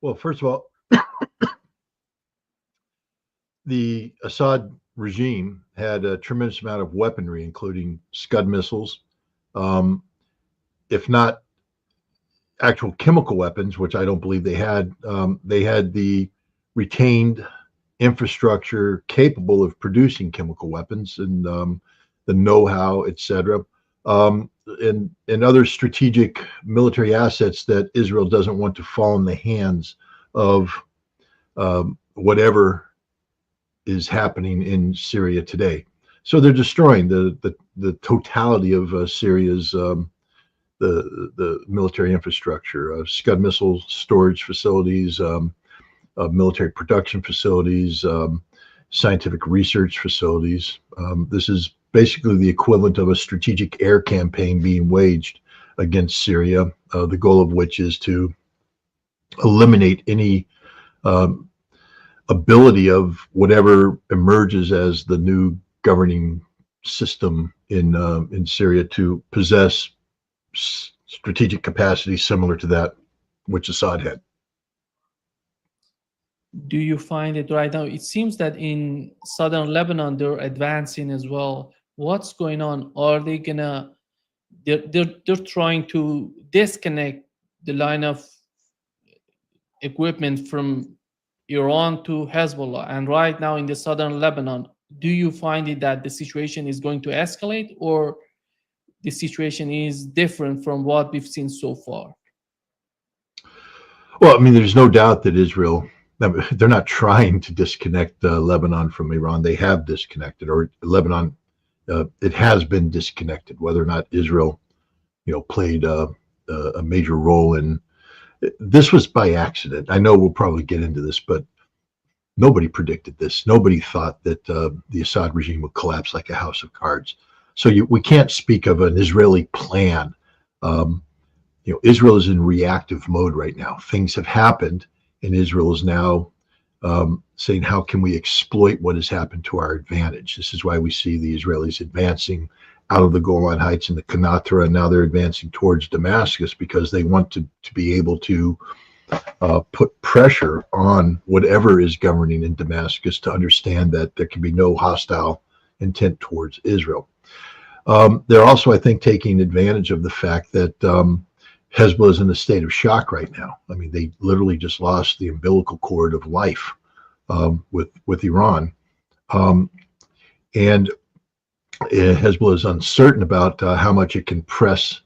Well, first of all, the Assad regime had a tremendous amount of weaponry, including Scud missiles, um, if not actual chemical weapons, which I don't believe they had. They had the retained infrastructure capable of producing chemical weapons and the know-how, etc., and other strategic military assets that Israel doesn't want to fall in the hands of whatever is happening in Syria today. So they're destroying the totality of Syria's the military infrastructure, Scud missile storage facilities, military production facilities, scientific research facilities. This is basically the equivalent of a strategic air campaign being waged against Syria, the goal of which is to eliminate any ability of whatever emerges as the new governing system in Syria to possess strategic capacity similar to that which Assad had. Do you find it right now? It seems that in southern Lebanon they're advancing as well. What's going on? Are they gonna? They're trying to disconnect the line of equipment from Iran to Hezbollah, and right now in the southern Lebanon, do you find it that the situation is going to escalate, or the situation is different from what we've seen so far? Well, I mean, there's no doubt that Israel, they're not trying to disconnect Lebanon from Iran. They have disconnected, or Lebanon, it has been disconnected. Whether or not Israel, played a major role in this was by accident. I know we'll probably get into this, but nobody predicted this. Nobody thought that the Assad regime would collapse like a house of cards. So we can't speak of an Israeli plan. Israel is in reactive mode right now. Things have happened, and Israel is now saying, how can we exploit what has happened to our advantage? This is why we see the Israelis advancing out of the Golan Heights and the Qanatra, and now they're advancing towards Damascus because they want to be able to put pressure on whatever is governing in Damascus to understand that there can be no hostile intent towards Israel. They're also, I think, taking advantage of the fact that Hezbollah is in a state of shock right now. I mean, they literally just lost the umbilical cord of life with Iran. And Hezbollah is uncertain about how much it can press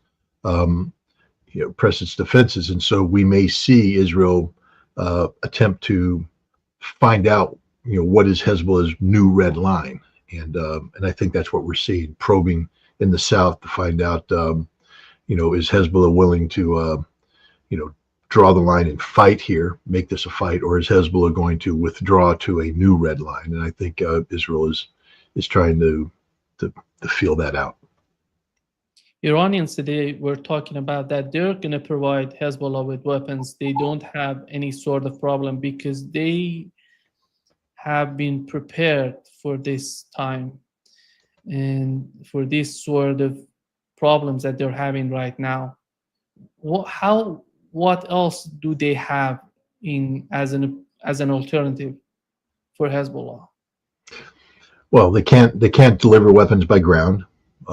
its defenses. And so we may see Israel attempt to find out, what is Hezbollah's new red line. And I think that's what we're seeing, probing in the south to find out, is Hezbollah willing to, draw the line and fight here, make this a fight, or is Hezbollah going to withdraw to a new red line? And I think Israel is trying to feel that out. Iranians today were talking about that they're going to provide Hezbollah with weapons. They don't have any sort of problem because they have been prepared for this time and for this sort of problems that they're having right now. What else do they have as an alternative for Hezbollah? Well, they can't deliver weapons by ground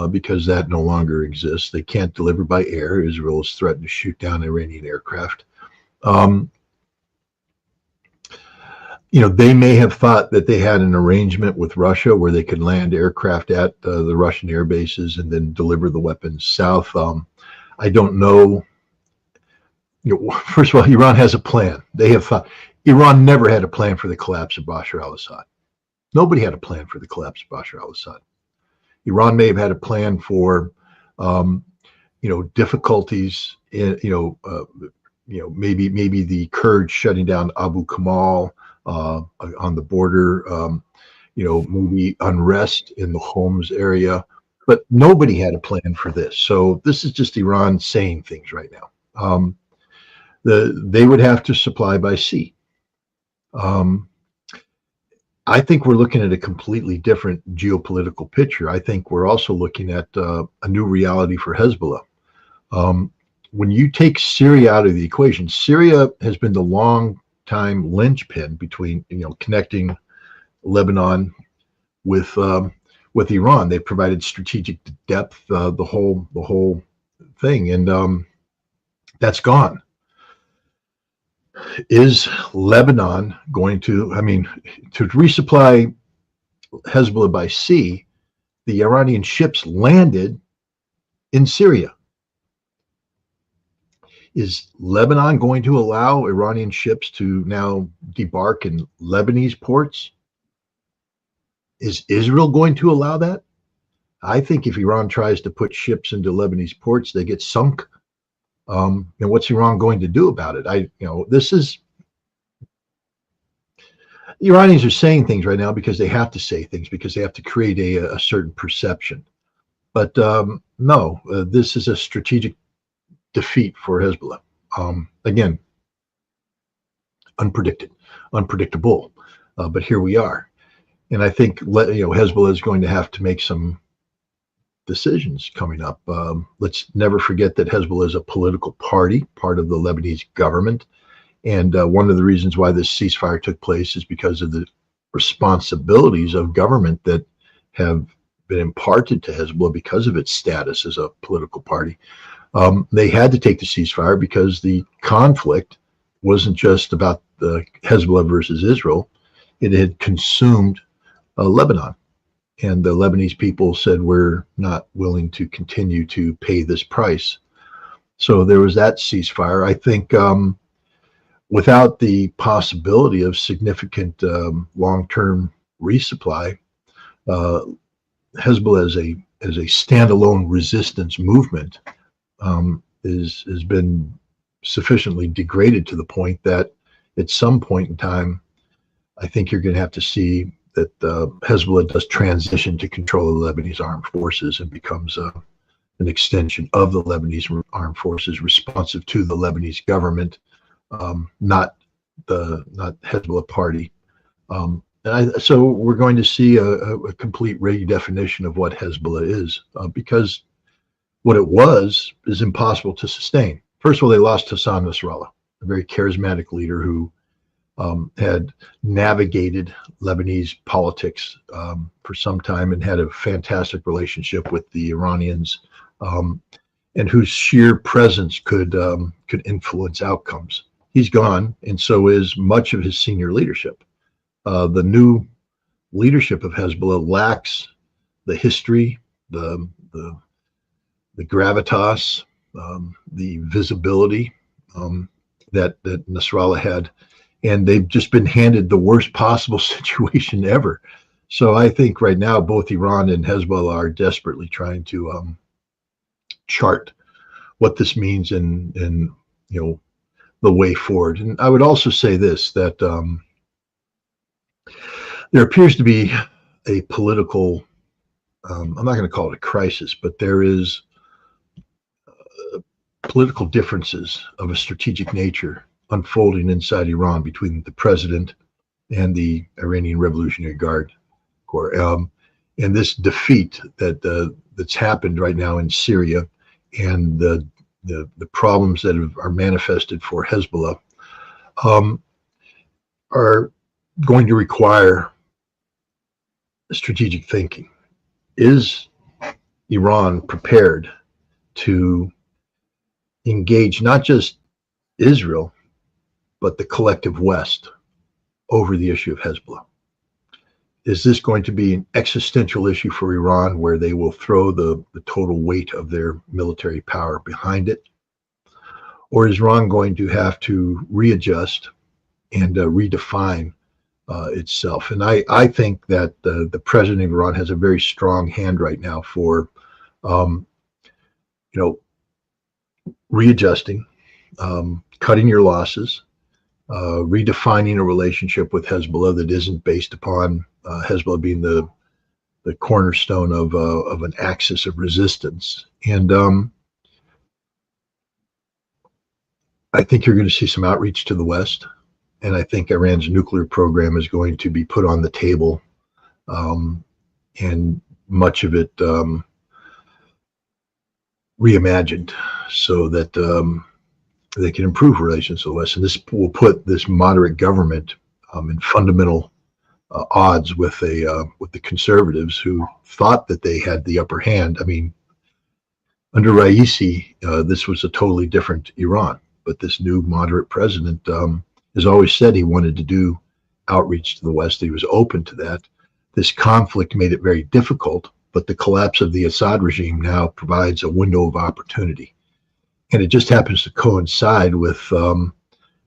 because that no longer exists. They can't deliver by air. Israel has threatened to shoot down Iranian aircraft. They may have thought that they had an arrangement with Russia where they could land aircraft at the Russian air bases and then deliver the weapons south. I don't know. First of all, Iran has a plan. They have thought. Iran never had a plan for the collapse of Bashar al-Assad. Nobody had a plan for the collapse of Bashar al-Assad. Iran may have had a plan for, difficulties in, maybe the Kurds shutting down Abu Kamal on the border, maybe unrest in the Homs area, but nobody had a plan for this. So this is just Iran saying things right now. They would have to supply by sea. I think we're looking at a completely different geopolitical picture. I think we're also looking at a new reality for Hezbollah. when you take Syria out of the equation, Syria has been the long time linchpin between, connecting Lebanon with Iran. They provided strategic depth, the whole thing, and that's gone. Is Lebanon going to, to resupply Hezbollah by sea? The Iranian ships landed in Syria. Is Lebanon going to allow Iranian ships to now debark in Lebanese ports? Is Israel going to allow that? I think if Iran tries to put ships into Lebanese ports, they get sunk. And what's Iran going to do about it? The Iranians are saying things right now because they have to say things, because they have to create a certain perception. But no, this is a strategic defeat for Hezbollah. Again, unpredictable, but here we are. And I think Hezbollah is going to have to make some decisions coming up. Let's never forget that Hezbollah is a political party, part of the Lebanese government. And one of the reasons why this ceasefire took place is because of the responsibilities of government that have been imparted to Hezbollah because of its status as a political party. They had to take the ceasefire because the conflict wasn't just about the Hezbollah versus Israel. It had consumed Lebanon. And the Lebanese people said, we're not willing to continue to pay this price. So there was that ceasefire. I think without the possibility of significant long-term resupply, Hezbollah as a standalone resistance movement has been sufficiently degraded to the point that at some point in time, I think you're going to have to see that Hezbollah does transition to control the Lebanese armed forces and becomes an extension of the Lebanese armed forces, responsive to the Lebanese government, not Hezbollah party. So we're going to see a complete redefinition of what Hezbollah is, because what it was is impossible to sustain. First of all, they lost Hassan Nasrallah, a very charismatic leader who had navigated Lebanese politics for some time and had a fantastic relationship with the Iranians, and whose sheer presence could influence outcomes. He's gone, and so is much of his senior leadership. The new leadership of Hezbollah lacks the history, the gravitas, the visibility that Nasrallah had. And they've just been handed the worst possible situation ever. So I think right now, both Iran and Hezbollah are desperately trying to chart what this means in the way forward. And I would also say this, that there appears to be a political, I'm not going to call it a crisis, but there is political differences of a strategic nature unfolding inside Iran between the president and the Iranian Revolutionary Guard Corps. And this defeat that's happened right now in Syria, and the problems that are manifested for Hezbollah are going to require strategic thinking. Is Iran prepared to engage not just Israel, but the collective West over the issue of Hezbollah? Is this going to be an existential issue for Iran, where they will throw the total weight of their military power behind it? Or is Iran going to have to readjust and redefine itself? And I think that the president of Iran has a very strong hand right now for, readjusting, cutting your losses, redefining a relationship with Hezbollah that isn't based upon Hezbollah being the cornerstone of an axis of resistance. And I think you're going to see some outreach to the West. And I think Iran's nuclear program is going to be put on the table. And much of it reimagined so that they can improve relations with the West. And this will put this moderate government in fundamental odds with the conservatives who thought that they had the upper hand. I mean, under Raisi, this was a totally different Iran, but this new moderate president has always said he wanted to do outreach to the West. He was open to that. This conflict made it very difficult, but the collapse of the Assad regime now provides a window of opportunity. And it just happens to coincide with an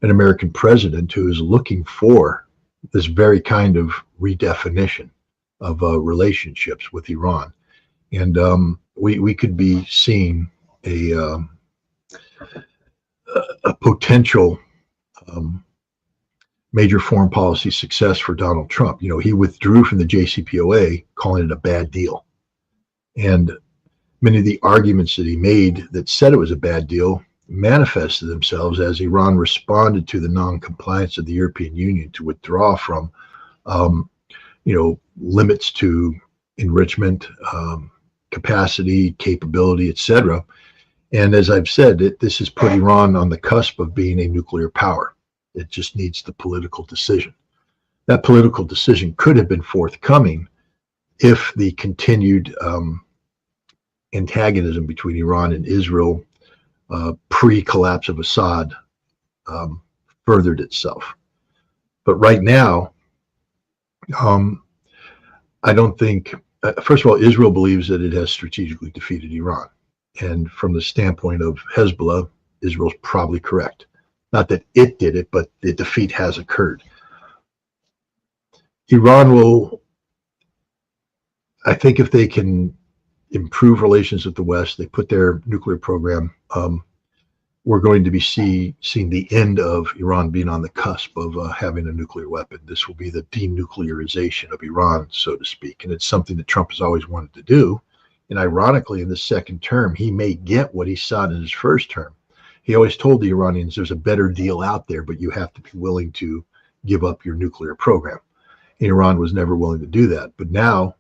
American president who is looking for this very kind of redefinition of relationships with Iran. And we could be seeing a potential major foreign policy success for Donald Trump. You know, he withdrew from the JCPOA, calling it a bad deal. And many of the arguments that he made that said it was a bad deal manifested themselves as Iran responded to the non-compliance of the European Union to withdraw from, limits to enrichment, capacity, capability, etc. And as I've said, this has put Iran on the cusp of being a nuclear power. It just needs the political decision. That political decision could have been forthcoming if the continued antagonism between Iran and Israel pre-collapse of Assad furthered itself. But right now, I don't think, first of all, Israel believes that it has strategically defeated Iran. And from the standpoint of Hezbollah, Israel's probably correct. Not that it did it, but the defeat has occurred. Iran will, I think if they can improve relations with the West, they put their nuclear program, we're going to be seeing the end of Iran being on the cusp of having a nuclear weapon. This will be the denuclearization of Iran, so to speak. And it's something that Trump has always wanted to do. And ironically, in the second term, he may get what he sought in his first term. He always told the Iranians there's a better deal out there, but you have to be willing to give up your nuclear program. And Iran was never willing to do that. But now,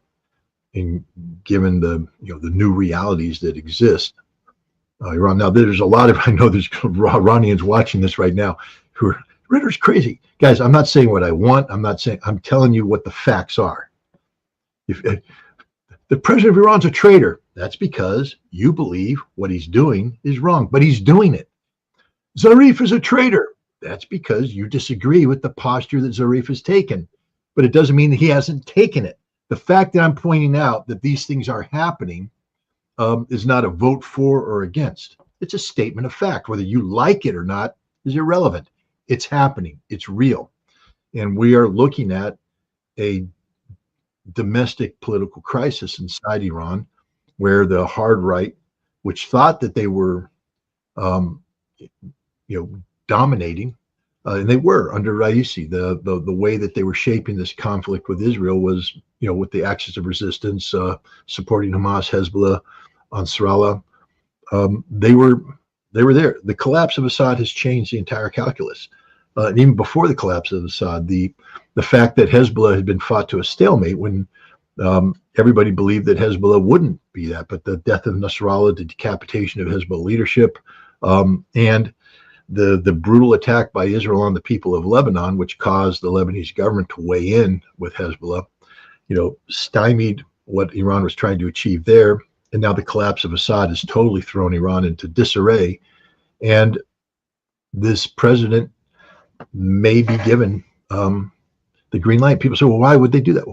given the new realities that exist, Iran. Now, there's a lot of, I know there's Iranians watching this right now who are, Ritter's crazy. Guys, I'm not saying what I want. I'm telling you what the facts are. If the president of Iran's a traitor, that's because you believe what he's doing is wrong, but he's doing it. Zarif is a traitor. That's because you disagree with the posture that Zarif has taken, but it doesn't mean that he hasn't taken it. The fact that I'm pointing out that these things are happening is not a vote for or against. It's a statement of fact. Whether you like it or not is irrelevant. It's happening. It's real. And we are looking at a domestic political crisis inside Iran where the hard right, which thought that they were, dominating, and they were under Raisi. The way that they were shaping this conflict with Israel was, with the axis of resistance, supporting Hamas, Hezbollah, Ansarallah. They were there. The collapse of Assad has changed the entire calculus. And even before the collapse of Assad, the fact that Hezbollah had been fought to a stalemate when everybody believed that Hezbollah wouldn't be that, but the death of Nasrallah, the decapitation of Hezbollah leadership, and the brutal attack by Israel on the people of Lebanon, which caused the Lebanese government to weigh in with Hezbollah, stymied what Iran was trying to achieve there. And now the collapse of Assad has totally thrown Iran into disarray. And this president may be given the green light. People say, well, why would they do that?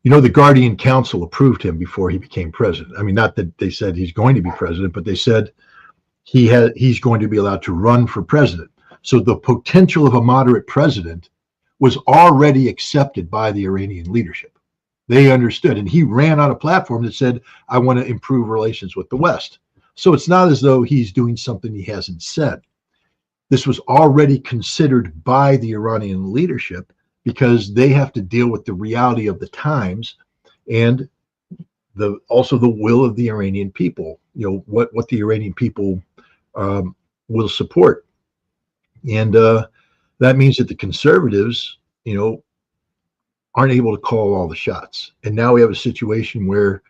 The Guardian Council approved him before he became president. I mean, not that they said he's going to be president, but they said he's going to be allowed to run for president. So the potential of a moderate president was already accepted by the Iranian leadership. They understood, and he ran on a platform that said, I want to improve relations with the West. So it's not as though he's doing something he hasn't said. This was already considered by the Iranian leadership because they have to deal with the reality of the times and also the will of the Iranian people, what the Iranian people will support. And that means that the conservatives, aren't able to call all the shots. And now we have a situation where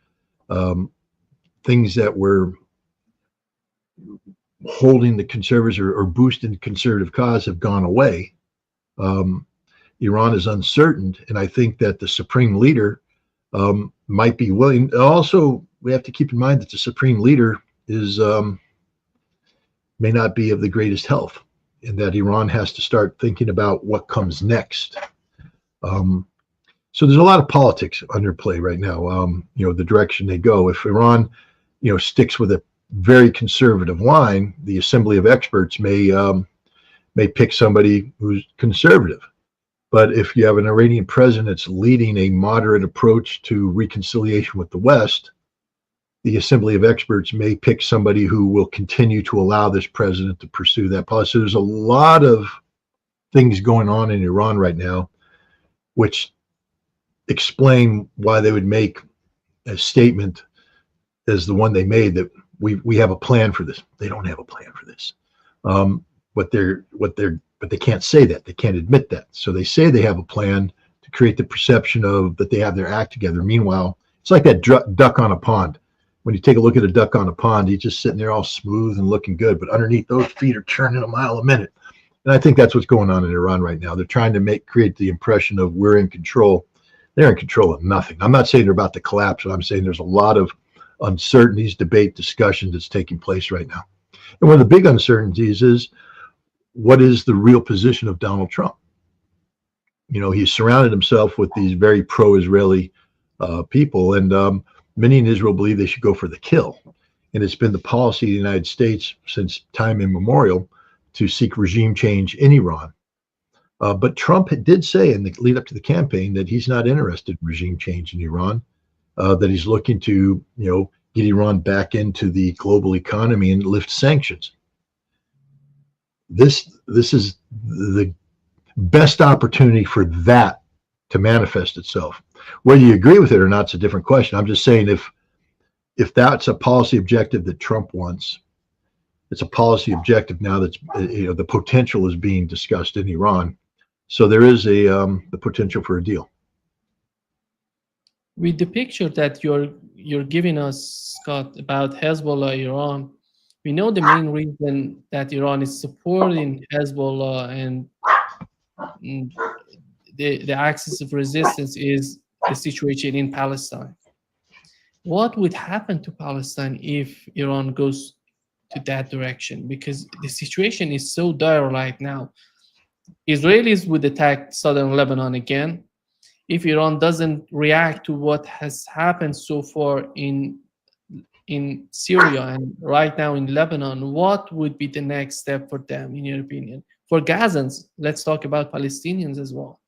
things that were holding the conservatives or boosting the conservative cause have gone away. Iran is uncertain, and I think that the supreme leader might be willing. Also, we have to keep in mind that the supreme leader is may not be of the greatest health, and that Iran has to start thinking about what comes next. So there's a lot of politics underplay right now. The direction they go. If Iran, sticks with a very conservative line, the Assembly of Experts may pick somebody who's conservative. But if you have an Iranian president that's leading a moderate approach to reconciliation with the West, the Assembly of Experts may pick somebody who will continue to allow this president to pursue that policy. So there's a lot of things going on in Iran right now, which explain why they would make a statement as the one they made that we have a plan for this. They don't have a plan for this. But they can't say that. They can't admit that. So they say they have a plan to create the perception of that they have their act together. Meanwhile, it's like that duck on a pond. When you take a look at a duck on a pond, he's just sitting there all smooth and looking good, but underneath those feet are churning a mile a minute. And I think that's what's going on in Iran right now. They're trying to create the impression of we're in control. They're in control of nothing. I'm not saying they're about to collapse, but I'm saying there's a lot of uncertainties, debate, discussion that's taking place right now. And one of the big uncertainties is, what is the real position of Donald Trump? He's surrounded himself with these very pro-Israeli people, and many in Israel believe they should go for the kill. And it's been the policy of the United States since time immemorial to seek regime change in Iran. But Trump did say in the lead up to the campaign that he's not interested in regime change in Iran, that he's looking to, get Iran back into the global economy and lift sanctions. This is the best opportunity for that to manifest itself. Whether you agree with it or not, it's a different question. I'm just saying if that's a policy objective that Trump wants, it's a policy objective now that's the potential is being discussed in Iran. So there is the potential for a deal. With the picture that you're giving us, Scott, about Hezbollah, Iran, we know the main reason that Iran is supporting Hezbollah and the axis of resistance is the situation in Palestine. What would happen to Palestine if Iran goes to that direction? Because the situation is so dire right now. Israelis would attack southern Lebanon again. If Iran doesn't react to what has happened so far in Syria and right now in Lebanon, what would be the next step for them, in your opinion? For Gazans, let's talk about Palestinians as well.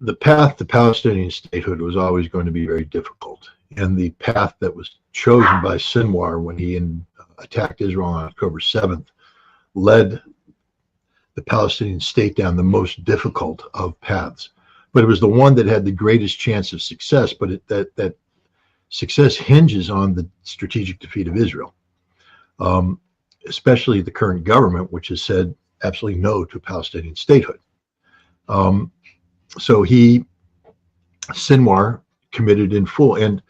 The path to Palestinian statehood was always going to be very difficult. And the path that was chosen by Sinwar when he attacked Israel on October 7th led the Palestinian state down the most difficult of paths. But it was the one that had the greatest chance of success, but that success hinges on the strategic defeat of Israel, especially the current government, which has said absolutely no to Palestinian statehood. So Sinwar committed in full. And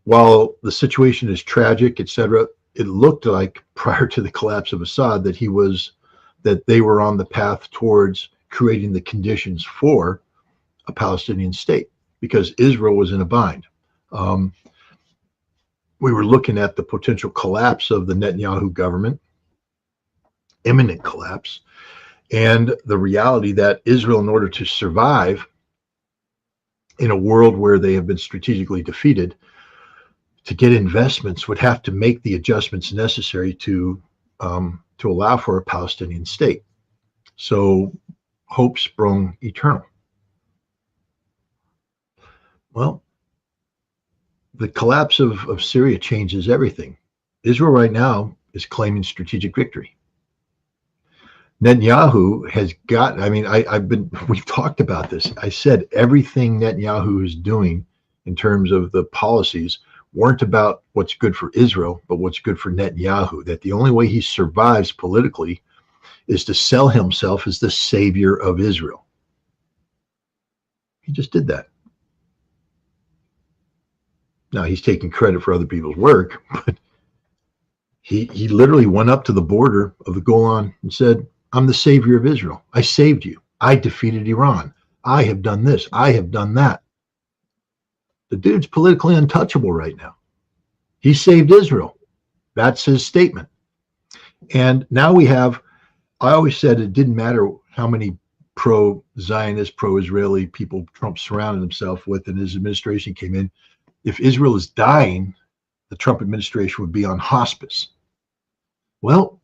while the situation is tragic, etc., it looked like prior to the collapse of Assad that they were on the path towards creating the conditions for a Palestinian state, because Israel was in a bind. We were looking at the potential collapse of the Netanyahu government, imminent collapse, and the reality that Israel, in order to survive in a world where they have been strategically defeated, to get investments would have to make the adjustments necessary to allow for a Palestinian state. So hope sprung eternal. Well, the collapse of Syria changes everything. Israel right now is claiming strategic victory. Netanyahu has got, we've talked about this. I said everything Netanyahu is doing in terms of the policies weren't about what's good for Israel, but what's good for Netanyahu, that the only way he survives politically is to sell himself as the savior of Israel. He just did that. Now he's taking credit for other people's work, but he literally went up to the border of the Golan and said, I'm the savior of Israel. I saved you. I defeated Iran. I have done this. I have done that. The dude's politically untouchable right now. He saved Israel. That's his statement. And now we have, I always said it didn't matter how many pro-Zionist, pro-Israeli people Trump surrounded himself with and his administration came in. If Israel is dying, the Trump administration would be on hospice. Well,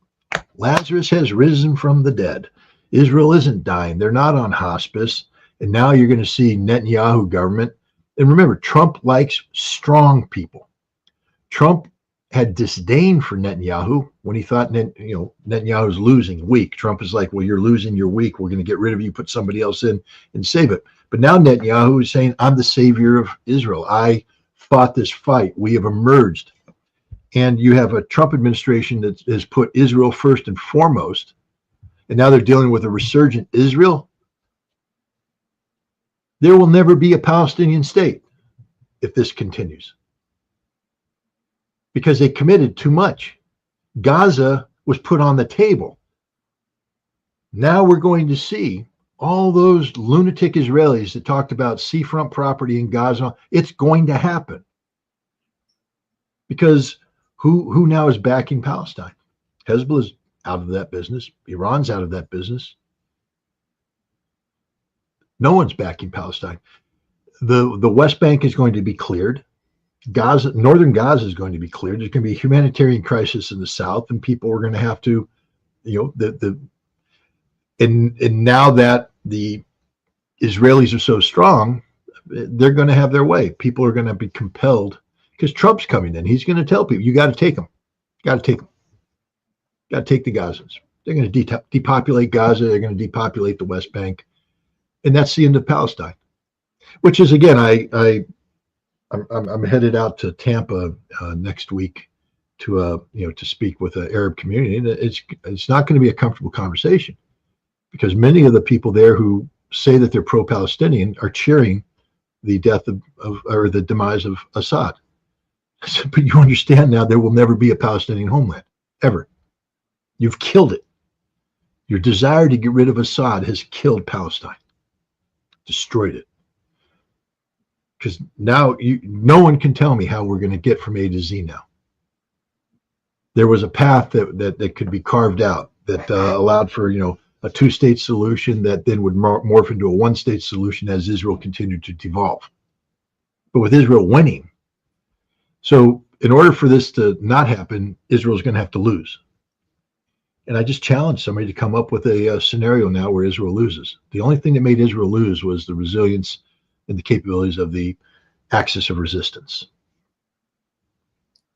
Lazarus has risen from the dead. Israel isn't dying. They're not on hospice. And now you're going to see Netanyahu government. And remember, Trump likes strong people. Trump had disdain for Netanyahu when he thought Netanyahu's losing, weak. Trump is like, well, you're losing, you're weak. We're going to get rid of you, put somebody else in and save it. But now Netanyahu is saying, I'm the savior of Israel. I fought this fight. We have emerged. And you have a Trump administration that has put Israel first and foremost. And now they're dealing with a resurgent Israel. There will never be a Palestinian state if this continues, because they committed too much. Gaza was put on the table. Now we're going to see all those lunatic Israelis that talked about seafront property in Gaza. It's going to happen. Because who now is backing Palestine? Hezbollah's out of that business. Iran's out of that business. No one's backing Palestine. The West Bank is going to be cleared. Gaza, northern Gaza is going to be cleared. There's going to be a humanitarian crisis in the south, and people are going to have to, and now that the Israelis are so strong, they're going to have their way. People are going to be compelled because Trump's coming in. He's going to tell people, you got to take them. Got to take them. Got to take the Gazans. They're going to depopulate Gaza. They're going to depopulate the West Bank. And that's the end of Palestine, which is, again, I'm headed out to Tampa next week to speak with the Arab community. And it's not going to be a comfortable conversation because many of the people there who say that they're pro-Palestinian are cheering the death or the demise of Assad. But you understand now there will never be a Palestinian homeland, ever. You've killed it. Your desire to get rid of Assad has killed Palestine, destroyed it. Because now no one can tell me how we're going to get from A to Z now. There was a path that could be carved out that allowed for a two-state solution that then would morph into a one-state solution as Israel continued to devolve. But with Israel winning, so in order for this to not happen, Israel's going to have to lose. And I just challenged somebody to come up with a scenario now where Israel loses. The only thing that made Israel lose was the resilience and the capabilities of the axis of resistance.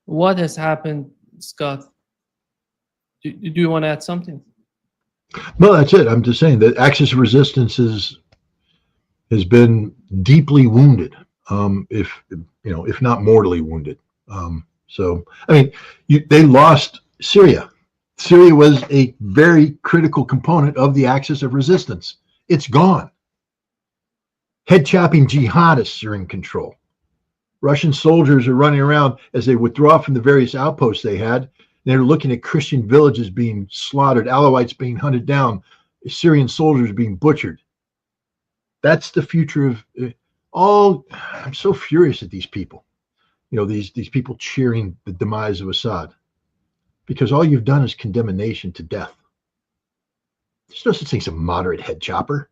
What has happened, Scott? Do you want to add something? No, that's it. I'm just saying that axis of resistance has been deeply wounded, if not mortally wounded. They lost Syria. Syria was a very critical component of the axis of resistance. It's gone. Head-chopping jihadists are in control. Russian soldiers are running around as they withdraw from the various outposts they had. They're looking at Christian villages being slaughtered, Alawites being hunted down, Syrian soldiers being butchered. That's the future of I'm so furious at these people. These people cheering the demise of Assad. Because all you've done is condemn a nation to death. There's no such thing as a moderate head chopper.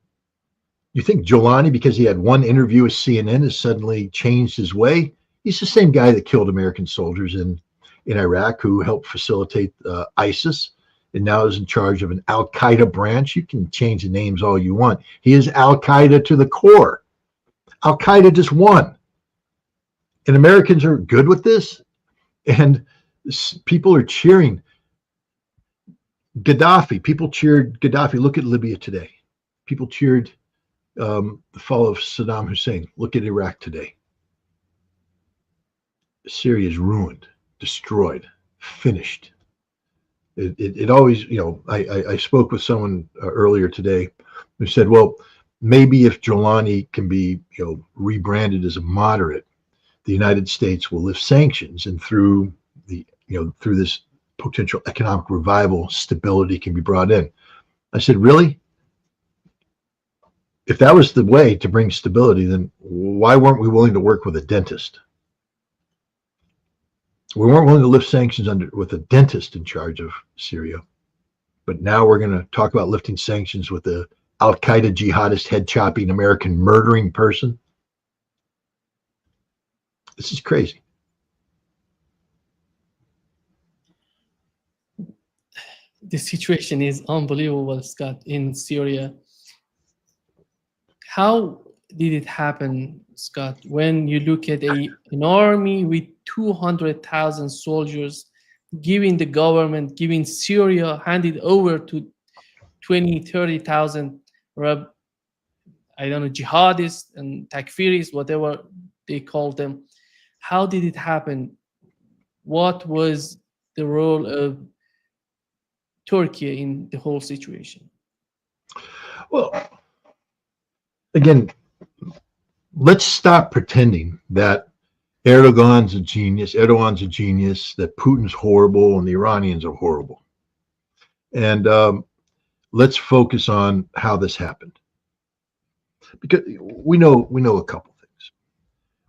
You think Jolani, because he had one interview with CNN, has suddenly changed his way? He's the same guy that killed American soldiers in Iraq, who helped facilitate ISIS, and now is in charge of an Al-Qaeda branch. You can change the names all you want. He is Al-Qaeda to the core. Al-Qaeda just won. And Americans are good with this. And people are cheering Gaddafi. People cheered Gaddafi. Look at Libya today. People cheered the fall of Saddam Hussein. Look at Iraq today. Syria is ruined, destroyed, finished. It always, I spoke with someone earlier today who said, well, maybe if Jolani can be, rebranded as a moderate, the United States will lift sanctions, and through through this potential economic revival, stability can be brought in. I said, really? If that was the way to bring stability, then why weren't we willing to work with a dentist? We weren't willing to lift sanctions with a dentist in charge of Syria. But now we're going to talk about lifting sanctions with the Al-Qaeda jihadist, head-chopping, American murdering person. This is crazy. The situation is unbelievable, Scott, in Syria. How did it happen, Scott, when you look at an army with 200,000 soldiers, giving the government, giving Syria, handed over to 20, 30,000, I don't know, jihadists and takfiris, whatever they call them. How did it happen? What was the role of Turkey in the whole situation? Well, again, let's stop pretending that Erdogan's a genius, that Putin's horrible, and the Iranians are horrible. And let's focus on how this happened. Because we know a couple things.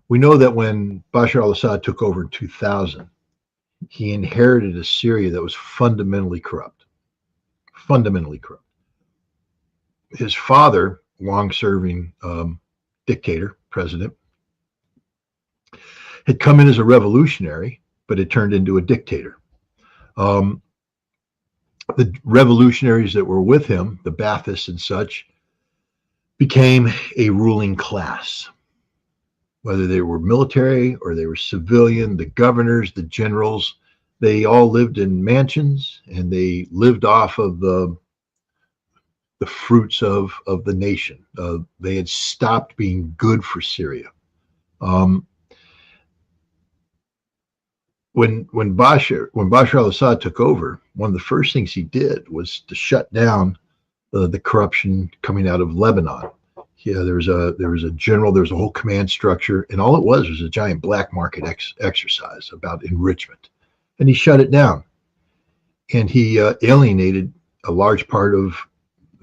We know that when Bashar al-Assad took over in 2000, he inherited a Syria that was fundamentally corrupt. Fundamentally corrupt. His father, long-serving dictator, president, had come in as a revolutionary, but had turned into a dictator. The revolutionaries that were with him, the Baathists and such, became a ruling class. Whether they were military or they were civilian, the governors, the generals, they all lived in mansions, and they lived off of the fruits of the nation. They had stopped being good for Syria. When Bashar al-Assad took over, one of the first things he did was to shut down the corruption coming out of Lebanon. Yeah, there was a general, there was a whole command structure, and all it was a giant black market exercise about enrichment. And he shut it down, and he alienated a large part of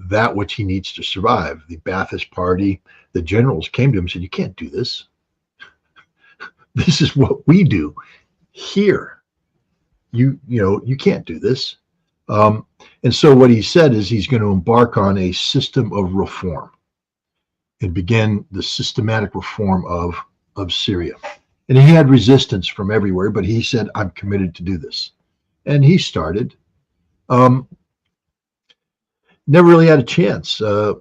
that which he needs to survive. The Ba'athist Party, the generals came to him and said, "You can't do this. This is what we do here. You can't do this." And so what he said is he's going to embark on a system of reform and begin the systematic reform of Syria. And he had resistance from everywhere, but he said, "I'm committed to do this." And he started. Never really had a chance. A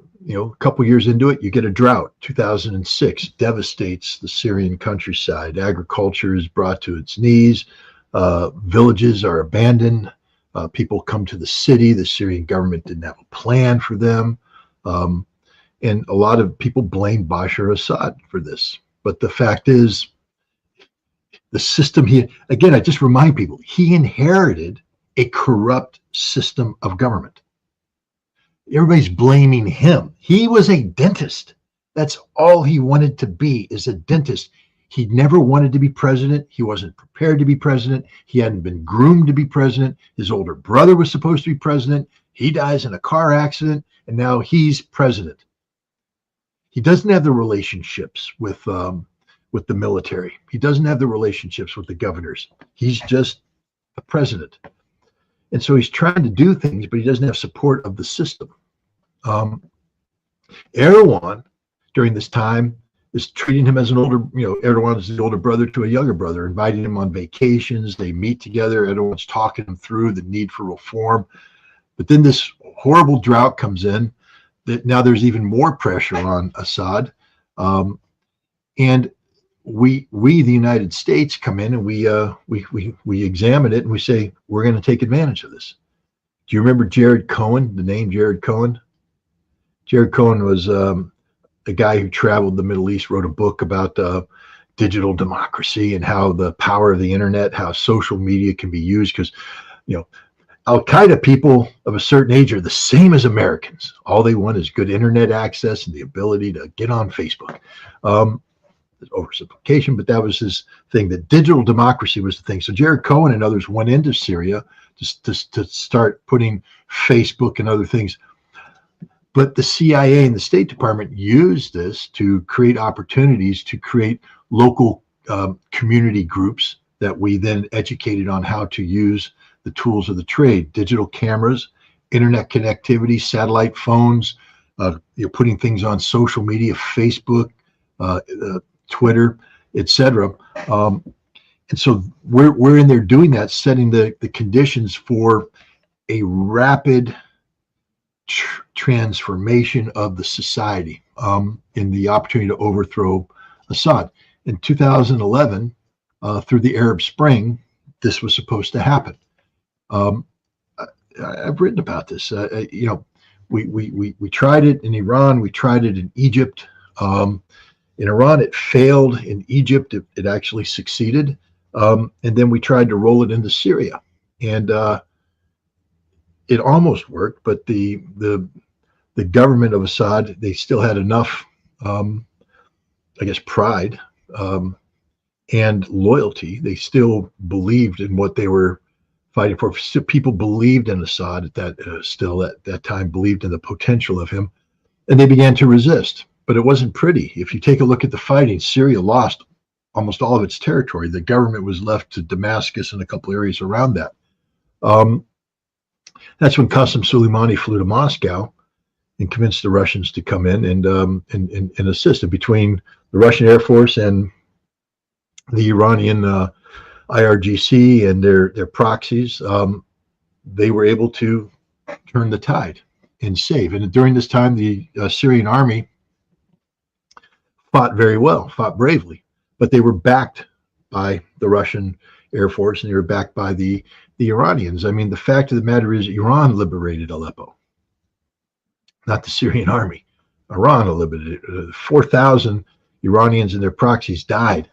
couple years into it, you get a drought. 2006 devastates the Syrian countryside. Agriculture is brought to its knees. Villages are abandoned. People come to the city. The Syrian government didn't have a plan for them. And a lot of people blame Bashar Assad for this. But the fact is, the system I just remind people, he inherited a corrupt system of government. Everybody's blaming him. He was a dentist. That's all he wanted to be, is a dentist. He never wanted to be president. He wasn't prepared to be president. He hadn't been groomed to be president. His older brother was supposed to be president. He dies in a car accident, and now he's president. He doesn't have the relationships with the military. He doesn't have the relationships with the governors. He's just a president. And so he's trying to do things, but he doesn't have support of the system. Erdogan, during this time, is treating him as an older, Erdogan is the older brother to a younger brother, inviting him on vacations. They meet together. Erdogan's talking him through the need for reform. But then this horrible drought comes in, that now there's even more pressure on Assad. And we the United States come in and we examine it and we say, we're going to take advantage of this. Do you remember Jared Cohen, the name Jared Cohen? Jared Cohen was a guy who traveled the Middle East, wrote a book about digital democracy and how the power of the internet, how social media can be used. Because, Al-Qaeda people of a certain age are the same as Americans. All they want is good internet access and the ability to get on Facebook. oversimplification, but that was his thing, that digital democracy was the thing. So Jared Cohen and others went into Syria to start putting Facebook and other things. But the CIA and the State Department used this to create opportunities to create local community groups that we then educated on how to use the tools of the trade, digital cameras, internet connectivity, satellite phones, putting things on social media, Facebook, Twitter, etc. And so we're in there doing that, setting the conditions for a rapid transformation of the society in the opportunity to overthrow Assad. In 2011, through the Arab Spring, this was supposed to happen. I've written about this. We tried it in Iran. We tried it in Egypt. In Iran, it failed. In Egypt, it actually succeeded. And then we tried to roll it into Syria, and it almost worked. But the government of Assad, they still had enough, pride and loyalty. They still believed in what they were fighting for. Still, people believed in Assad at that time, believed in the potential of him, and they began to resist. But it wasn't pretty. If you take a look at the fighting, Syria lost almost all of its territory. The government was left to Damascus and a couple areas around that. That's when Qasem Soleimani flew to Moscow and convinced the Russians to come in and assist. And between the Russian Air Force and the Iranian IRGC and their proxies, they were able to turn the tide and save. And during this time, the Syrian army fought very well, fought bravely, but they were backed by the Russian Air Force and they were backed by the Iranians. I mean, the fact of the matter is Iran liberated Aleppo, not the Syrian army. Iran liberated 4,000 Iranians and their proxies died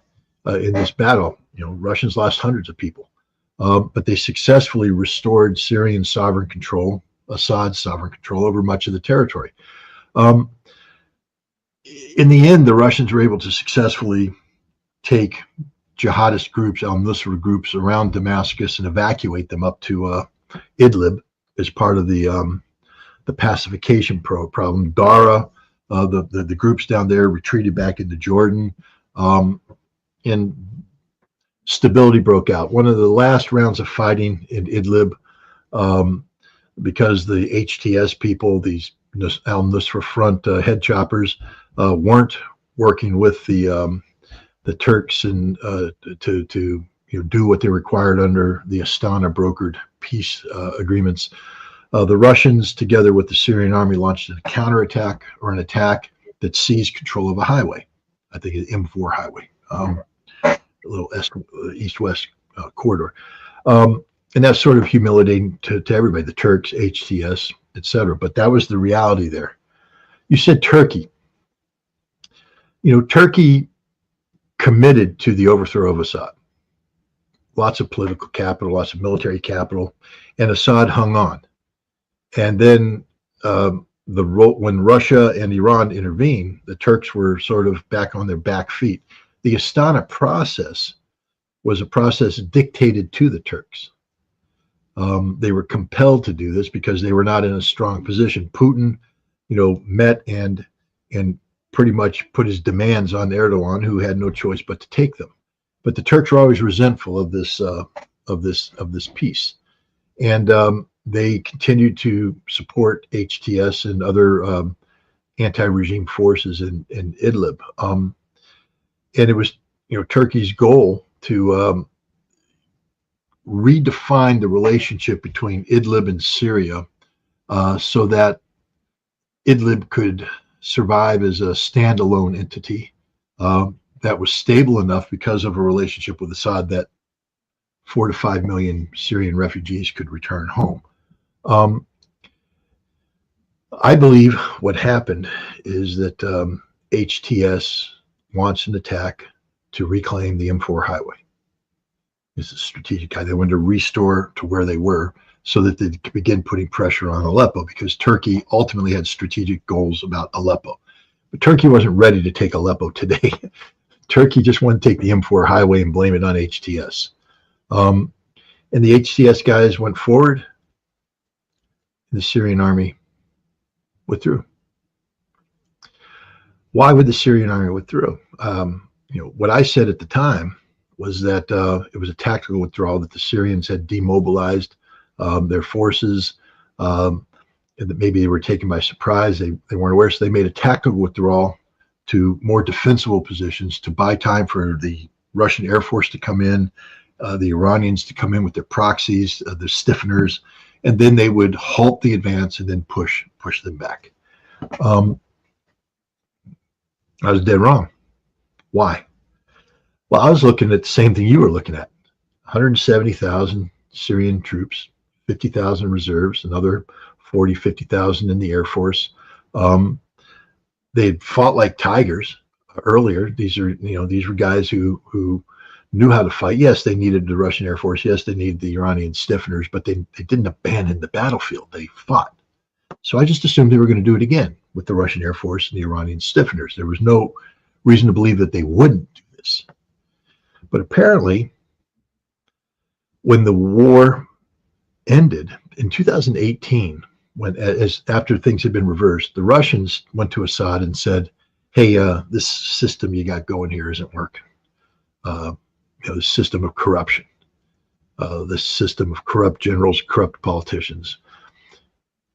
in this battle. Russians lost hundreds of people, but they successfully restored Syrian sovereign control, Assad's sovereign control over much of the territory. In the end, the Russians were able to successfully take jihadist groups, al-Nusra groups around Damascus and evacuate them up to Idlib as part of the pacification problem. Dara, the groups down there retreated back into Jordan, and stability broke out. One of the last rounds of fighting in Idlib, because the HTS people, these al-Nusra Front head choppers, weren't working with the Turks and to do what they required under the Astana brokered peace agreements. The Russians, together with the Syrian army, launched a counterattack or an attack that seized control of a highway. I think it's M4 highway, a little east-west corridor. And that's sort of humiliating to everybody, the Turks, HTS, etc. But that was the reality there. You said Turkey. Turkey committed to the overthrow of Assad. Lots of political capital, lots of military capital, and Assad hung on. And then when Russia and Iran intervened, the Turks were sort of back on their back feet. The Astana process was a process dictated to the Turks. They were compelled to do this because they were not in a strong position. Putin, met and pretty much put his demands on Erdogan, who had no choice but to take them. But the Turks were always resentful of this peace, and they continued to support HTS and other anti-regime forces in Idlib. And it was Turkey's goal to redefine the relationship between Idlib and Syria so that Idlib could survive as a standalone entity that was stable enough because of a relationship with Assad that 4 to 5 million Syrian refugees could return home. I believe what happened is that HTS wants an attack to reclaim the M4 highway. It's a strategic highway. They wanted to restore to where they were so that they could begin putting pressure on Aleppo, because Turkey ultimately had strategic goals about Aleppo. But Turkey wasn't ready to take Aleppo today. Turkey just wanted to take the M4 highway and blame it on HTS. And the HTS guys went forward, and the Syrian army withdrew. Why would the Syrian army withdraw? What I said at the time was that it was a tactical withdrawal, that the Syrians had demobilized their forces, and that maybe they were taken by surprise. They weren't aware, so they made a tactical withdrawal to more defensible positions to buy time for the Russian Air Force to come in, the Iranians to come in with their proxies, the stiffeners, and then they would halt the advance and then push them back. I was dead wrong. Why? Well, I was looking at the same thing you were looking at. 170,000 Syrian troops, 50,000 reserves, another 40, 50,000 in the Air Force. They had fought like tigers earlier. These were guys who knew how to fight. Yes, they needed the Russian Air Force. Yes, they needed the Iranian stiffeners, but they didn't abandon the battlefield. They fought. So I just assumed they were going to do it again with the Russian Air Force and the Iranian stiffeners. There was no reason to believe that they wouldn't do this. But apparently, when the war ended in 2018, after things had been reversed, the Russians went to Assad and said, "Hey, this system you got going here isn't working. The system of corruption, this system of corrupt generals, corrupt politicians.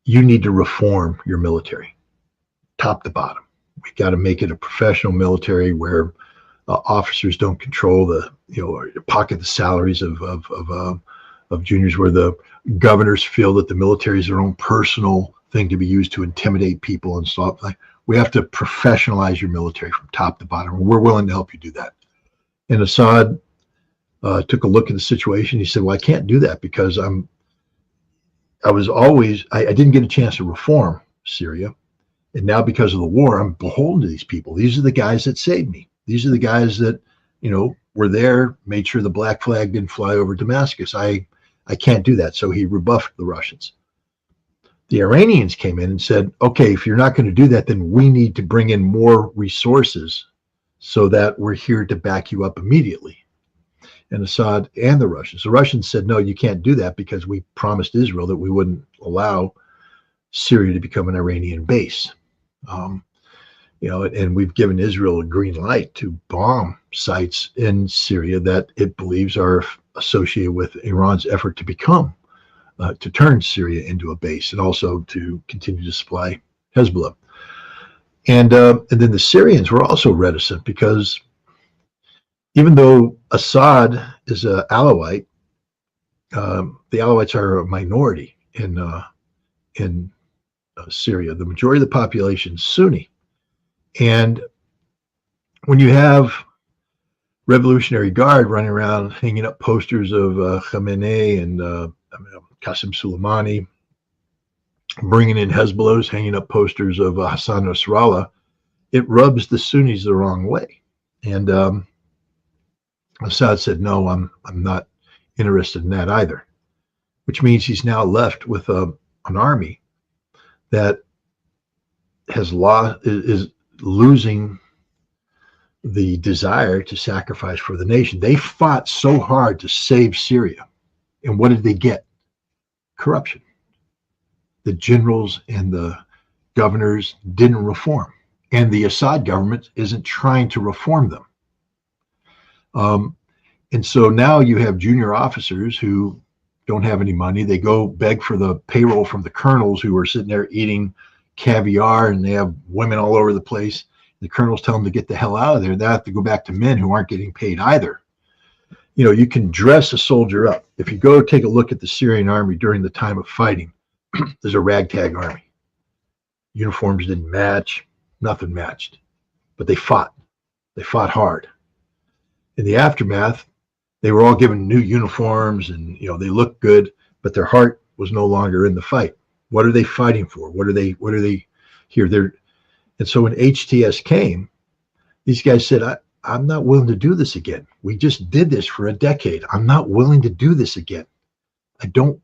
You need to reform your military, top to bottom. We got to make it a professional military where officers don't control pocket the salaries of juniors, where the governors feel that the military is their own personal thing to be used to intimidate people and stuff. We have to professionalize your military from top to bottom. We're willing to help you do that." And Assad took a look at the situation. He said, "Well, I can't do that because I didn't get a chance to reform Syria. And now because of the war, I'm beholden to these people. These are the guys that saved me. These are the guys that, were there, made sure the black flag didn't fly over Damascus. I can't do that." So he rebuffed the Russians. The Iranians came in and said, "Okay, if you're not going to do that, then we need to bring in more resources so that we're here to back you up immediately." And Assad and the Russians said, "No, you can't do that because we promised Israel that we wouldn't allow Syria to become an Iranian base. And we've given Israel a green light to bomb sites in Syria that it believes are associated with Iran's effort to turn Syria into a base, and also to continue to supply Hezbollah." And then the Syrians were also reticent because even though Assad is an Alawite, the Alawites are a minority in Syria. The majority of the population is Sunni. And when you have Revolutionary Guard running around hanging up posters of Khamenei and Qasem Soleimani, bringing in Hezbollahs, hanging up posters of Hassan Nasrallah, it rubs the Sunnis the wrong way. And Assad said, "No, I'm not interested in that either," which means he's now left with an army that is losing the desire to sacrifice for the nation. They fought so hard to save Syria, and what did they get? Corruption. The generals and the governors didn't reform, and the Assad government isn't trying to reform them. And so now you have junior officers who don't have any money. They go beg for the payroll from the colonels who are sitting there eating caviar, and they have women all over the place. The colonels tell them to get the hell out of there. They have to go back to men who aren't getting paid either. You can dress a soldier up. If you go take a look at the Syrian army during the time of fighting, there's a ragtag army. Uniforms didn't match, nothing matched, but they fought. They fought hard. In the aftermath, they were all given new uniforms, and they looked good, but their heart was no longer in the fight. What are they fighting for? What are they here? And so when HTS came, these guys said, I'm not willing to do this again. We just did this for a decade. I'm not willing to do this again. I don't,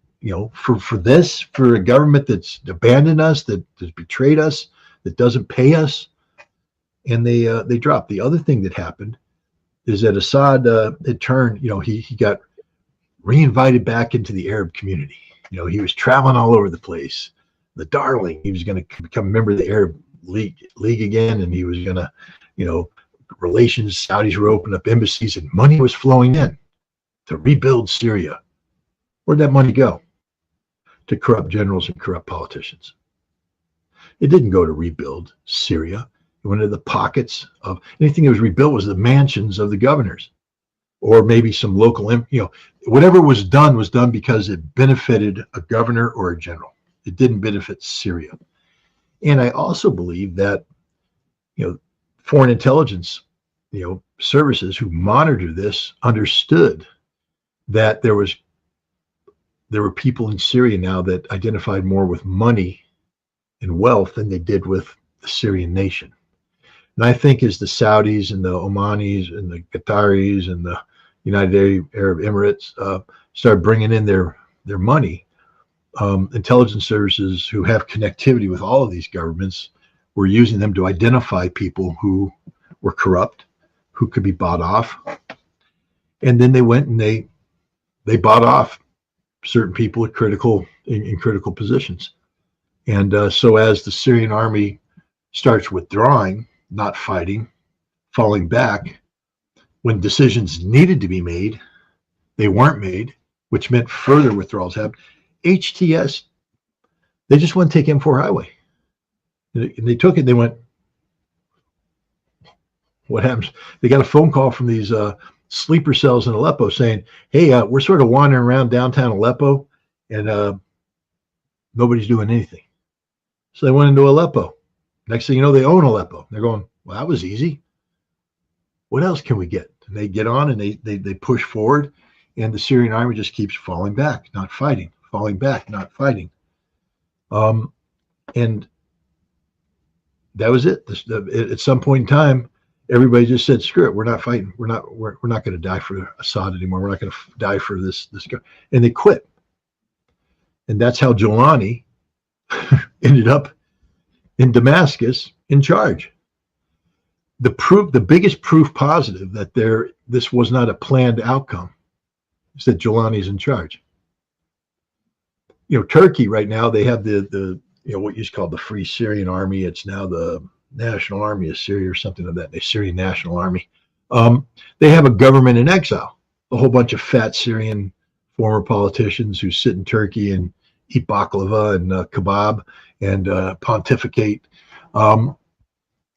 for a government that's abandoned us, that's betrayed us, that doesn't pay us, and they dropped. The other thing that happened is that Assad had turned, he got reinvited back into the Arab community. He was traveling all over the place. The darling, he was going to become a member of the Arab League again, and he was going to, relations, Saudis were opening up embassies, and money was flowing in to rebuild Syria. Where'd that money go? To corrupt generals and corrupt politicians. It didn't go to rebuild Syria. It went into the pockets of anything that was rebuilt was the mansions of the governors, or maybe some local, whatever was done because it benefited a governor or a general. It didn't benefit Syria. And I also believe that, foreign intelligence, services who monitor this understood that there were people in Syria now that identified more with money and wealth than they did with the Syrian nation. And I think as the Saudis and the Omanis and the Qataris and the United Arab Emirates start bringing in their money, intelligence services who have connectivity with all of these governments were using them to identify people who were corrupt, who could be bought off. And then they went and they bought off certain people at in critical positions. And so as the Syrian army starts withdrawing, not fighting, falling back, when decisions needed to be made, they weren't made, which meant further withdrawals happened. HTS, they just wouldn't take M4 highway. And they took it, they went, what happens? They got a phone call from these sleeper cells in Aleppo saying, hey, we're sort of wandering around downtown Aleppo and nobody's doing anything. So they went into Aleppo. Next thing you know, they own Aleppo. They're going, well, that was easy. What else can we get? And they get on and they push forward, and the Syrian army just keeps falling back, not fighting, falling back, not fighting. And that was it. At some point in time, everybody just said, screw it, we're not fighting. We're not going to die for Assad anymore. We're not going to die for this guy. And they quit. And that's how Jolani ended up in Damascus in charge. The biggest proof positive that this was not a planned outcome is that Jolani's in charge. Turkey right now, they have the what used to call the Free Syrian Army. It's now the National Army of Syria or something like that. The Syrian National Army. They have a government in exile. A whole bunch of fat Syrian former politicians who sit in Turkey and eat baklava and kebab and pontificate.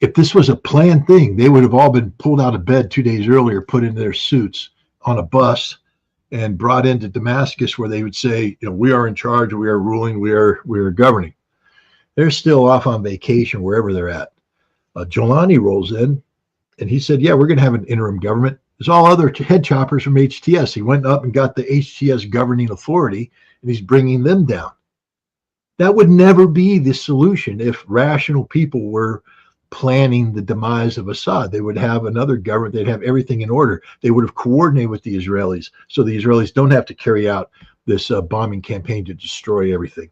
If this was a planned thing, they would have all been pulled out of bed 2 days earlier, put into their suits on a bus, and brought into Damascus, where they would say, we are in charge, we are ruling, we are governing. They're still off on vacation wherever they're at. Jolani rolls in, and he said, yeah, we're going to have an interim government. There's all other head choppers from HTS. He went up and got the HTS governing authority, and he's bringing them down. That would never be the solution if rational people were planning the demise of Assad. They would have another government. They'd have everything in order. They would have coordinated with the Israelis, so the Israelis don't have to carry out this bombing campaign to destroy everything.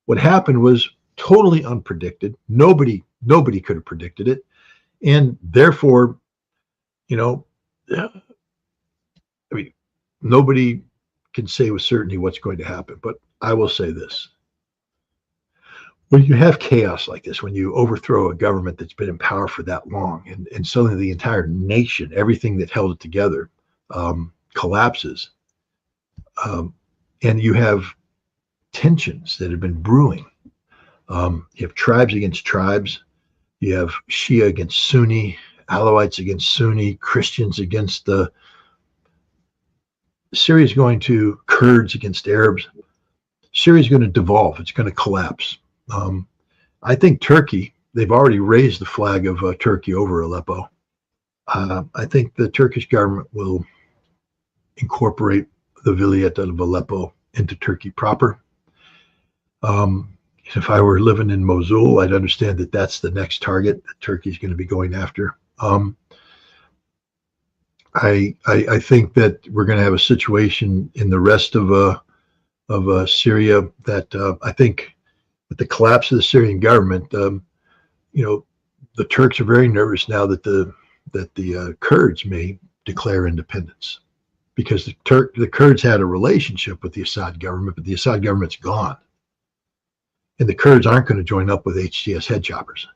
What happened was totally unpredicted. Nobody could have predicted it, and therefore, nobody can say with certainty what's going to happen. But I will say this. When you have chaos like this, when you overthrow a government that's been in power for that long, and suddenly the entire nation, everything that held it together, collapses, and you have tensions that have been brewing. You have tribes against tribes. You have Shia against Sunni, Alawites against Sunni, Christians against the Syria is going to Kurds against Arabs. Syria is going to devolve. It's going to collapse. I think Turkey, they've already raised the flag of Turkey over Aleppo. I think the Turkish government will incorporate the Vilayet of Aleppo into Turkey proper. If I were living in Mosul, I'd understand that that's the next target that Turkey is going to be going after. I think that we're going to have a situation in the rest of Syria that I think with the collapse of the Syrian government, the Turks are very nervous now that the Kurds may declare independence, because the Kurds had a relationship with the Assad government, but the Assad government's gone. And the Kurds aren't going to join up with HTS head choppers.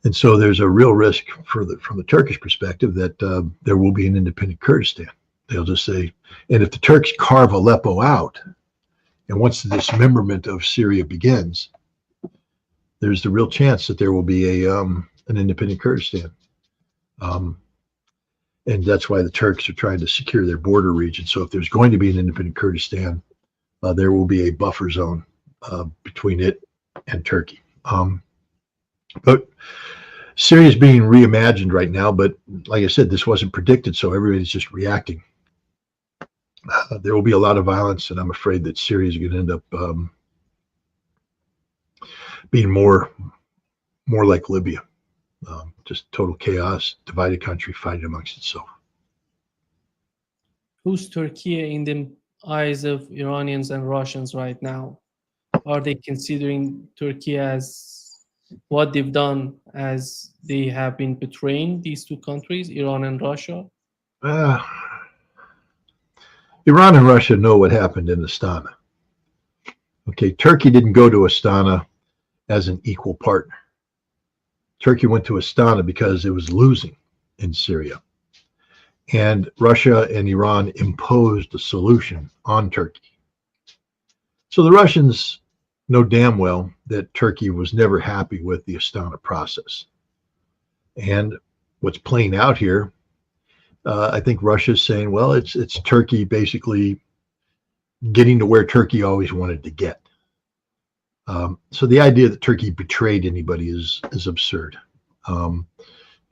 And so there's a real risk from the Turkish perspective that there will be an independent Kurdistan. They'll just say, and if the Turks carve Aleppo out, and once the dismemberment of Syria begins, there's the real chance that there will be an independent Kurdistan. And that's why the Turks are trying to secure their border region. So if there's going to be an independent Kurdistan, there will be a buffer zone between it and Turkey. But Syria is being reimagined right now. But like I said, this wasn't predicted, so everybody's just reacting. There will be a lot of violence, and I'm afraid that Syria is going to end up being more like Libya. Just total chaos, divided country fighting amongst itself. Who's Turkey in the eyes of Iranians and Russians right now? Are they considering Turkey as what they've done, as they have been betraying these two countries, Iran and Russia? Iran and Russia know what happened in Astana. Okay, Turkey didn't go to Astana as an equal partner. Turkey went to Astana because it was losing in Syria. And Russia and Iran imposed a solution on Turkey. So the Russians know damn well that Turkey was never happy with the Astana process. And what's playing out here, I think Russia's saying, well, it's Turkey basically getting to where Turkey always wanted to get. So the idea that Turkey betrayed anybody is absurd.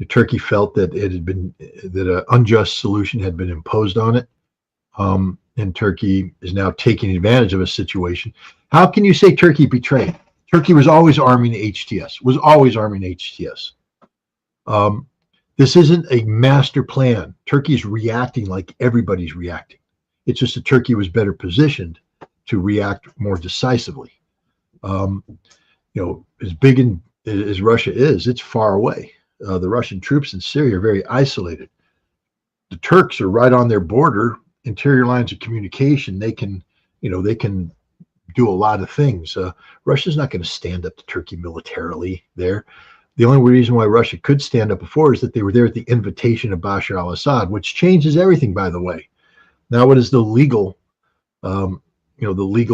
Turkey felt that it had been an unjust solution had been imposed on it, and Turkey is now taking advantage of a situation. How can you say Turkey betrayed? Turkey was always arming HTS. Was always arming HTS. This isn't a master plan. Turkey's reacting like everybody's reacting. It's just that Turkey was better positioned to react more decisively. As big as Russia is, it's far away. The Russian troops in Syria are very isolated. The Turks are right on their border, interior lines of communication. They can do a lot of things. Russia's not going to stand up to Turkey militarily there. The only reason why Russia could stand up before is that they were there at the invitation of Bashar al-Assad, which changes everything, by the way. Now, what is the legal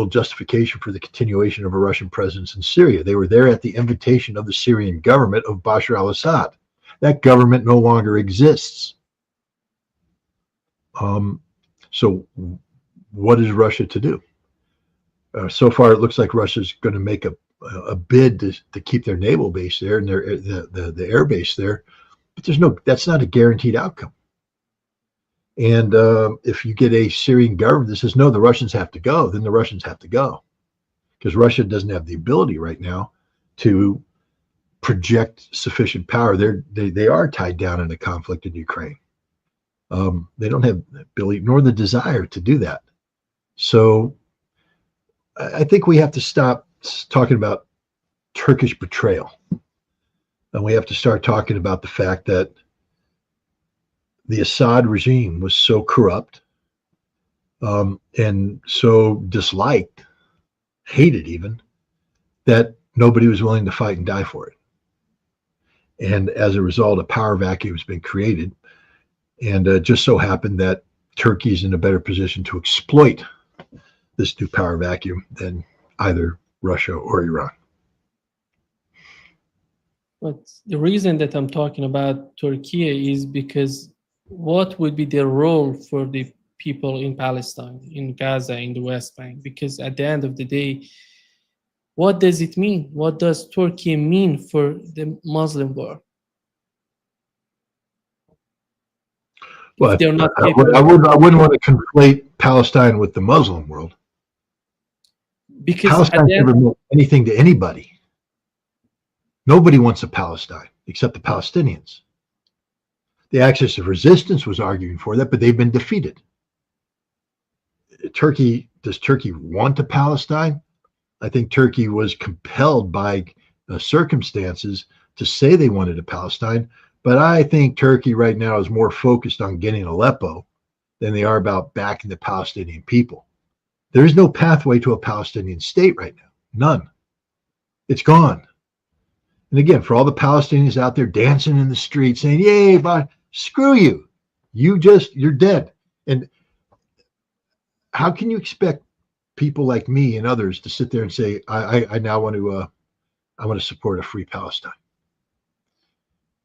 justification for the continuation of a Russian presence in Syria? They were there at the invitation of the Syrian government of Bashar al-Assad. That government no longer exists. So what is Russia to do? So far, it looks like Russia's going to make a bid to keep their naval base there and the air base there, but that's not a guaranteed outcome. And if you get a Syrian government that says, no, the Russians have to go, then the Russians have to go. Because Russia doesn't have the ability right now to project sufficient power. They are tied down in a conflict in Ukraine. They don't have the ability nor the desire to do that. So I think we have to stop talking about Turkish betrayal. And we have to start talking about the fact that the Assad regime was so corrupt and so disliked, hated even, that nobody was willing to fight and die for it. And as a result, a power vacuum has been created. And it just so happened that Turkey is in a better position to exploit this new power vacuum than either Russia or Iran. But the reason that I'm talking about Turkey is because what would be the role for the people in Palestine, in Gaza, in the West Bank? Because at the end of the day, what does it mean? What does Turkey mean for the Muslim world? Well, I wouldn't want to conflate Palestine with the Muslim world. Because Palestine never meant anything to anybody. Nobody wants a Palestine except the Palestinians. The Axis of Resistance was arguing for that, but they've been defeated. Does Turkey want a Palestine? I think Turkey was compelled by circumstances to say they wanted a Palestine, But I think Turkey right now is more focused on getting Aleppo than they are about backing the Palestinian people. There is no pathway to a Palestinian state right now. None. It's gone. And again, for all the Palestinians out there dancing in the street saying, yay, but screw you. You're dead. And how can you expect people like me and others to sit there and say, I now want to support a free Palestine?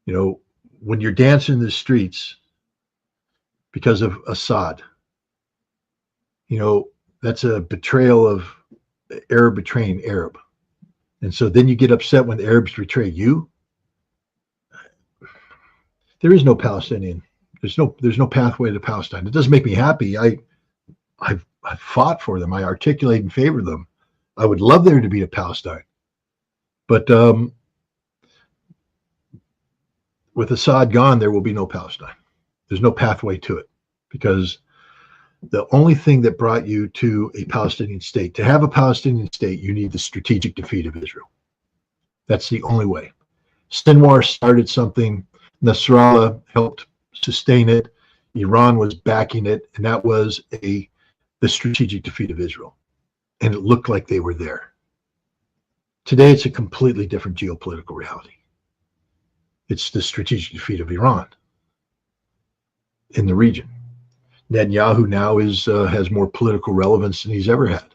You know, when you're dancing in the streets because of Assad, you know, that's a betrayal of Arab betraying Arab. And so then you get upset when the Arabs betray you. There is no Palestinian. There's no pathway to Palestine. It doesn't make me happy. I've fought for them. I articulate in favor of them. I would love there to be a Palestine. But with Assad gone, there will be no Palestine. There's no pathway to it, because the only thing that brought you to a Palestinian state, to have a Palestinian state, you need the strategic defeat of Israel. That's the only way. Sinwar started something. Nasrallah helped sustain it. Iran was backing it, and that was the strategic defeat of Israel. And it looked like they were there. Today, it's a completely different geopolitical reality. It's the strategic defeat of Iran in the region. Netanyahu now has more political relevance than he's ever had.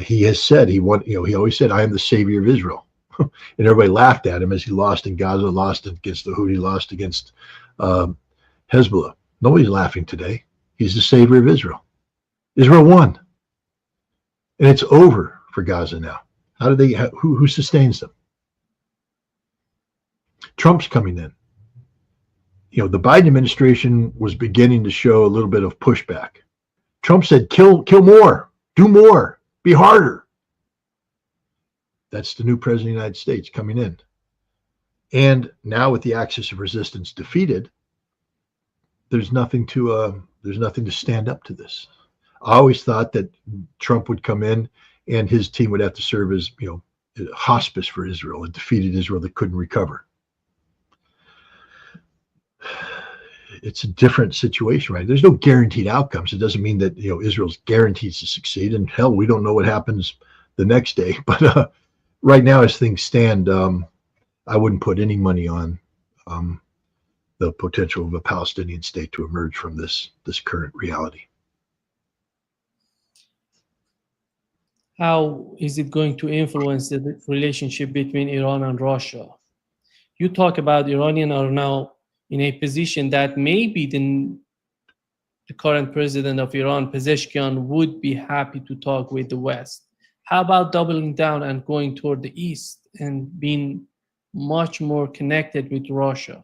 He has said he always said, I am the savior of Israel. And everybody laughed at him as he lost in Gaza, lost against the Houthi, lost against Hezbollah. Nobody's laughing today. He's the savior of Israel. Israel won. And it's over for Gaza now. Who sustains them? Trump's coming in. You know, the Biden administration was beginning to show a little bit of pushback. Trump said, kill more, do more, be harder. That's the new president of the United States coming in. And now with the axis of resistance defeated, there's nothing to stand up to this. I always thought that Trump would come in and his team would have to serve as, you know, hospice for Israel, a defeated Israel that couldn't recover. It's a different situation, right? There's no guaranteed outcomes. It doesn't mean that, you know, Israel's guaranteed to succeed. And hell, we don't know what happens the next day. But right now, as things stand, I wouldn't put any money on the potential of a Palestinian state to emerge from this current reality. How is it going to influence the relationship between Iran and Russia? You talk about Iranians are now in a position that maybe the current president of Iran, Pezeshkian, would be happy to talk with the West. How about doubling down and going toward the East and being much more connected with Russia?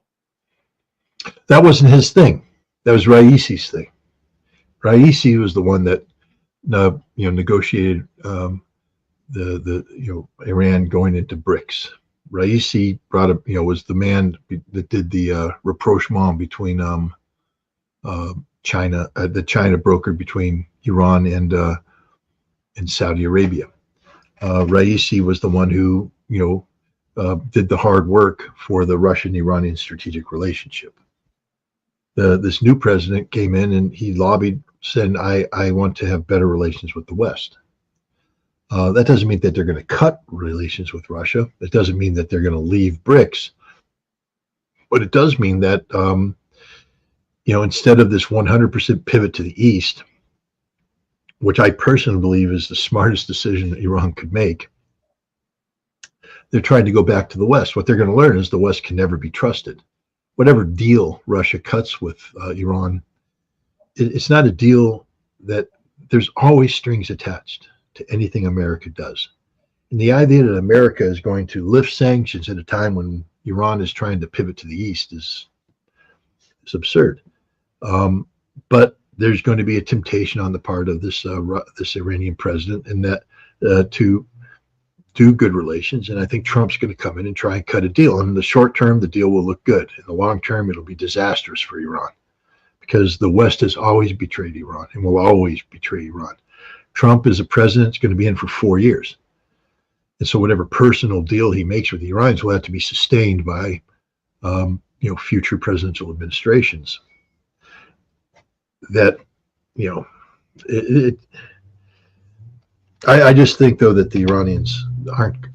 That wasn't his thing. That was Raisi's thing. Raisi was the one that negotiated Iran going into BRICS. Raisi was the man that did the rapprochement between China, the China broker between Iran and Saudi Arabia. Raisi was the one who did the hard work for the Russian-Iranian strategic relationship. This new president came in and he lobbied, said, I want to have better relations with the West. That doesn't mean that they're going to cut relations with Russia. It doesn't mean that they're going to leave BRICS. But it does mean that, instead of this 100% pivot to the East, which I personally believe is the smartest decision that Iran could make, they're trying to go back to the West. What they're going to learn is the West can never be trusted. Whatever deal Russia cuts with Iran, it's not a deal that there's always strings attached to anything America does. And the idea that America is going to lift sanctions at a time when Iran is trying to pivot to the East is absurd. But there's going to be a temptation on the part of this Iranian president, and that to do good relations. And I think Trump's going to come in and try and cut a deal. And in the short term, the deal will look good. In the long term, it'll be disastrous for Iran, because the West has always betrayed Iran and will always betray Iran. Trump as a president is going to be in for 4 years. And so whatever personal deal he makes with the Iranians will have to be sustained by future presidential administrations. That, I just think though that the Iranians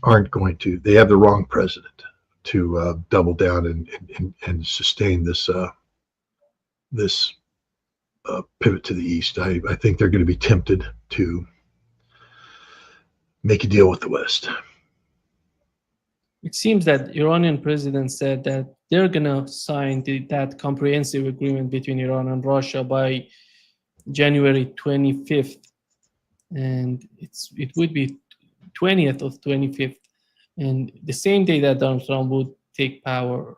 aren't going to. They have the wrong president to double down and sustain this pivot to the east. I think they're going to be tempted to make a deal with the West. It seems that Iranian president said that they're going to sign that comprehensive agreement between Iran and Russia by January 25th. And it would be 20th of 25th. And the same day that Donald Trump would take power.